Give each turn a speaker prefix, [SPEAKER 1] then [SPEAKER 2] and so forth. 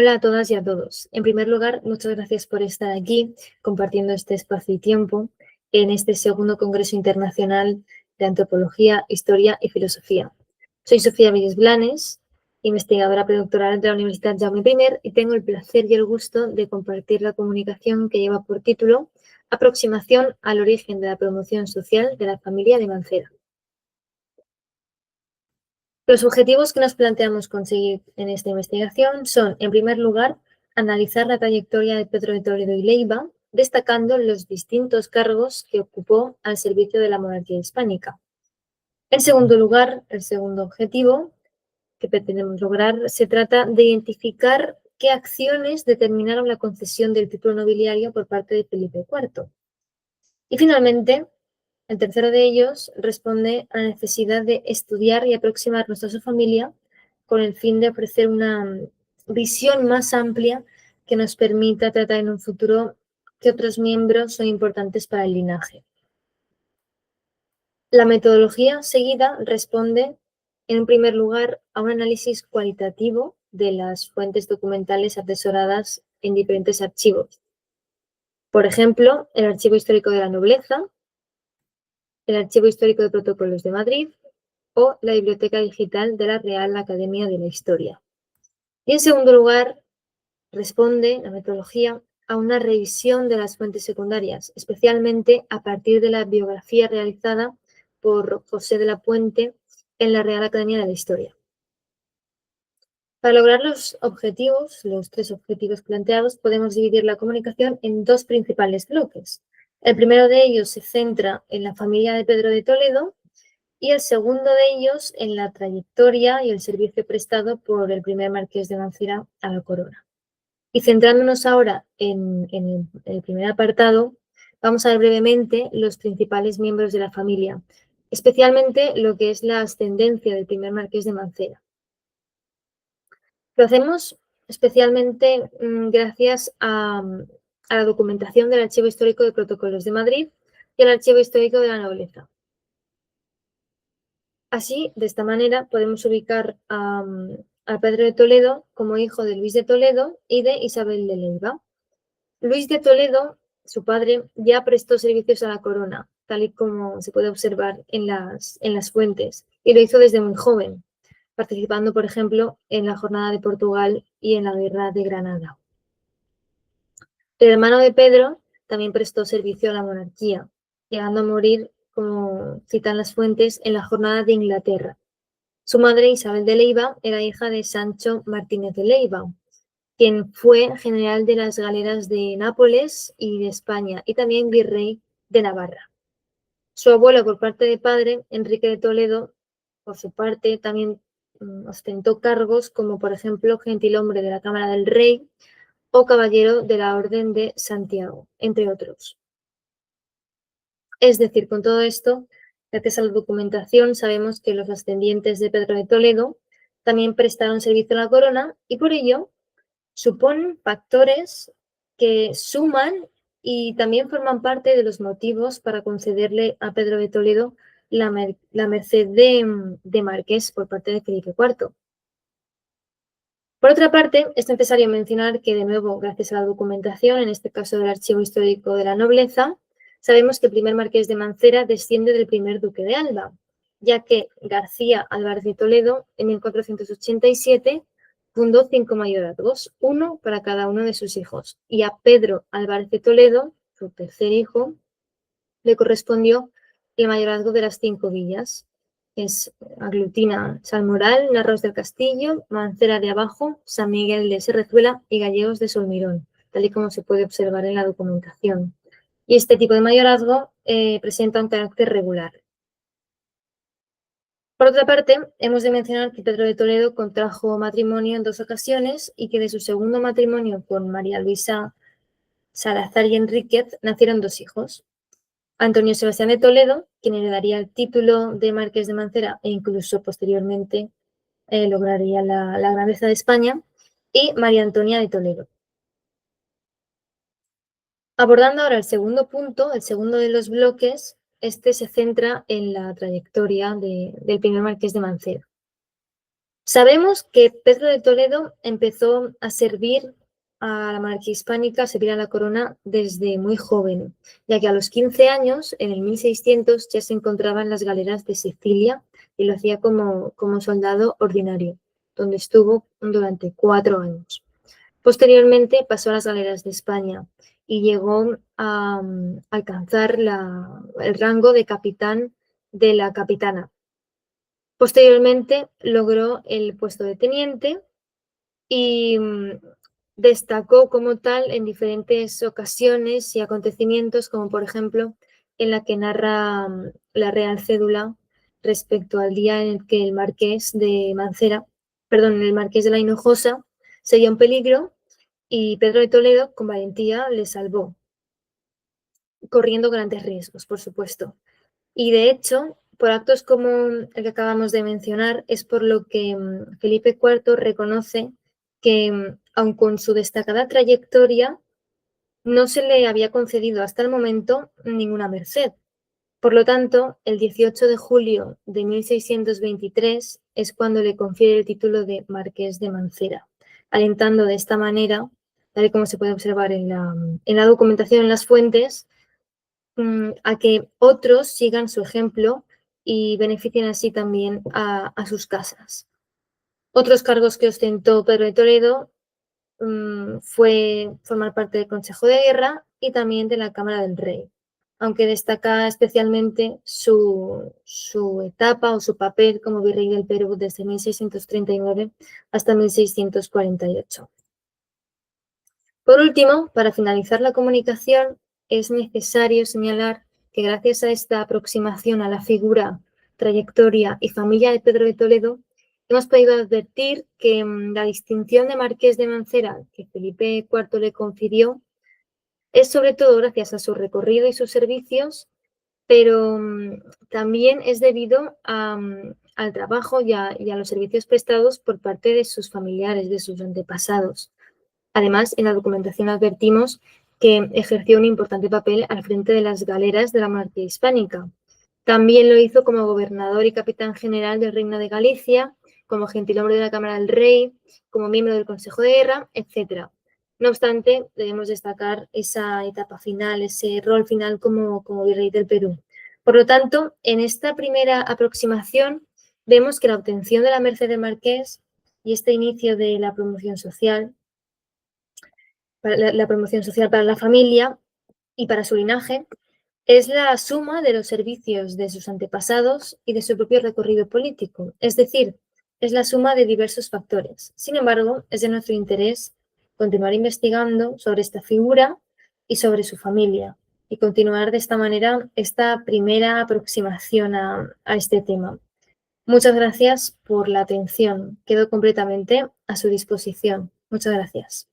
[SPEAKER 1] Hola a todas y a todos. En primer lugar, muchas gracias por estar aquí compartiendo este espacio y tiempo en este segundo Congreso Internacional de Antropología, Historia y Filosofía. Soy Sofía Villes Blanes, investigadora predoctoral de la Universidad Jaume I, y tengo el placer y el gusto de compartir la comunicación que lleva por título Aproximación al origen de la promoción social de la familia de Mancera. Los objetivos que nos planteamos conseguir en esta investigación son, en primer lugar, analizar la trayectoria de Pedro de Toledo y Leiva, destacando los distintos cargos que ocupó al servicio de la monarquía hispánica. En segundo lugar, el segundo objetivo que pretendemos lograr se trata de identificar qué acciones determinaron la concesión del título nobiliario por parte de Felipe IV. Y finalmente, el tercero de ellos responde a la necesidad de estudiar y aproximarnos a su familia con el fin de ofrecer una visión más amplia que nos permita tratar en un futuro qué otros miembros son importantes para el linaje. La metodología seguida responde, en primer lugar, a un análisis cualitativo de las fuentes documentales atesoradas en diferentes archivos. Por ejemplo, el Archivo Histórico de la Nobleza, el Archivo Histórico de Protocolos de Madrid o la Biblioteca Digital de la Real Academia de la Historia. Y en segundo lugar, responde la metodología a una revisión de las fuentes secundarias, especialmente a partir de la biografía realizada por José de la Puente en la Real Academia de la Historia. Para lograr los tres objetivos planteados, podemos dividir la comunicación en dos principales bloques. El primero de ellos se centra en la familia de Pedro de Toledo y el segundo de ellos en la trayectoria y el servicio prestado por el primer marqués de Mancera a la corona. Y centrándonos ahora en el primer apartado, vamos a ver brevemente los principales miembros de la familia, especialmente lo que es la ascendencia del primer marqués de Mancera. Lo hacemos especialmente gracias a la documentación del Archivo Histórico de Protocolos de Madrid y el Archivo Histórico de la Nobleza. Así, de esta manera, podemos ubicar a Pedro de Toledo como hijo de Luis de Toledo y de Isabel de Leiva. Luis de Toledo, su padre, ya prestó servicios a la corona, tal y como se puede observar en las fuentes, y lo hizo desde muy joven, participando, por ejemplo, en la Jornada de Portugal y en la Guerra de Granada. El hermano de Pedro también prestó servicio a la monarquía, llegando a morir, como citan las fuentes, en la Jornada de Inglaterra. Su madre, Isabel de Leiva, era hija de Sancho Martínez de Leiva, quien fue general de las galeras de Nápoles y de España, y también virrey de Navarra. Su abuelo, por parte de padre, Enrique de Toledo, por su parte, también ostentó cargos como, por ejemplo, gentilhombre de la Cámara del Rey o caballero de la Orden de Santiago, entre otros. Es decir, con todo esto, gracias a la documentación, sabemos que los ascendientes de Pedro de Toledo también prestaron servicio a la corona y por ello suponen factores que suman y también forman parte de los motivos para concederle a Pedro de Toledo la merced de marqués por parte de Felipe IV. Por otra parte, es necesario mencionar que, de nuevo, gracias a la documentación, en este caso del Archivo Histórico de la Nobleza, sabemos que el primer marqués de Mancera desciende del primer duque de Alba, ya que García Álvarez de Toledo, en 1487, fundó 5 mayorazgos, uno para cada uno de sus hijos, y a Pedro Álvarez de Toledo, su tercer hijo, le correspondió el mayorazgo de las 5 villas. Aglutina Salmoral, Narros del Castillo, Mancera de Abajo, San Miguel de Serrezuela y Gallegos de Solmirón, tal y como se puede observar en la documentación. Y este tipo de mayorazgo presenta un carácter regular. Por otra parte, hemos de mencionar que Pedro de Toledo contrajo matrimonio en 2 ocasiones y que de su segundo matrimonio con María Luisa Salazar y Enríquez nacieron 2 hijos. Antonio Sebastián de Toledo, quien heredaría el título de marqués de Mancera e incluso posteriormente lograría la grandeza de España, y María Antonia de Toledo. Abordando ahora el segundo punto, el segundo de los bloques, este se centra en la trayectoria del primer marqués de Mancera. Sabemos que Pedro de Toledo empezó a servir a la monarquía hispánica, a servir a la corona desde muy joven, ya que a los 15 años, en el 1600, ya se encontraba en las galeras de Sicilia y lo hacía como soldado ordinario, donde estuvo durante 4 años. Posteriormente pasó a las galeras de España y llegó a alcanzar el rango de capitán de la capitana. Posteriormente logró el puesto de teniente y destacó como tal en diferentes ocasiones y acontecimientos, como por ejemplo en la que narra la Real Cédula respecto al día en el que el marqués de Mancera, perdón, el marqués de la Hinojosa sería un peligro y Pedro de Toledo con valentía le salvó, corriendo grandes riesgos, por supuesto. Y de hecho, por actos como el que acabamos de mencionar, es por lo que Felipe IV reconoce que, aun con su destacada trayectoria, no se le había concedido hasta el momento ninguna merced. Por lo tanto, el 18 de julio de 1623 es cuando le confiere el título de Marqués de Mancera, alentando de esta manera, tal y como se puede observar en la documentación, en las fuentes, a que otros sigan su ejemplo y beneficien así también a sus casas. Otros cargos que ostentó Pedro de Toledo fue formar parte del Consejo de Guerra y también de la Cámara del Rey, aunque destaca especialmente su etapa o su papel como virrey del Perú desde 1639 hasta 1648. Por último, para finalizar la comunicación, es necesario señalar que gracias a esta aproximación a la figura, trayectoria y familia de Pedro de Toledo, hemos podido advertir que la distinción de Marqués de Mancera que Felipe IV le confirió es sobre todo gracias a su recorrido y sus servicios, pero también es debido al trabajo y a los servicios prestados por parte de sus familiares, de sus antepasados. Además, en la documentación advertimos que ejerció un importante papel al frente de las galeras de la monarquía hispánica. También lo hizo como gobernador y capitán general del Reino de Galicia, como gentilhombre de la Cámara del Rey, como miembro del Consejo de Guerra, etc. No obstante, debemos destacar esa etapa final, ese rol final como virrey del Perú. Por lo tanto, en esta primera aproximación vemos que la obtención de la merced del marqués y este inicio de la promoción social para la familia y para su linaje, es la suma de los servicios de sus antepasados y de su propio recorrido político, es decir, es la suma de diversos factores. Sin embargo, es de nuestro interés continuar investigando sobre esta figura y sobre su familia y continuar de esta manera esta primera aproximación a este tema. Muchas gracias por la atención. Quedo completamente a su disposición. Muchas gracias.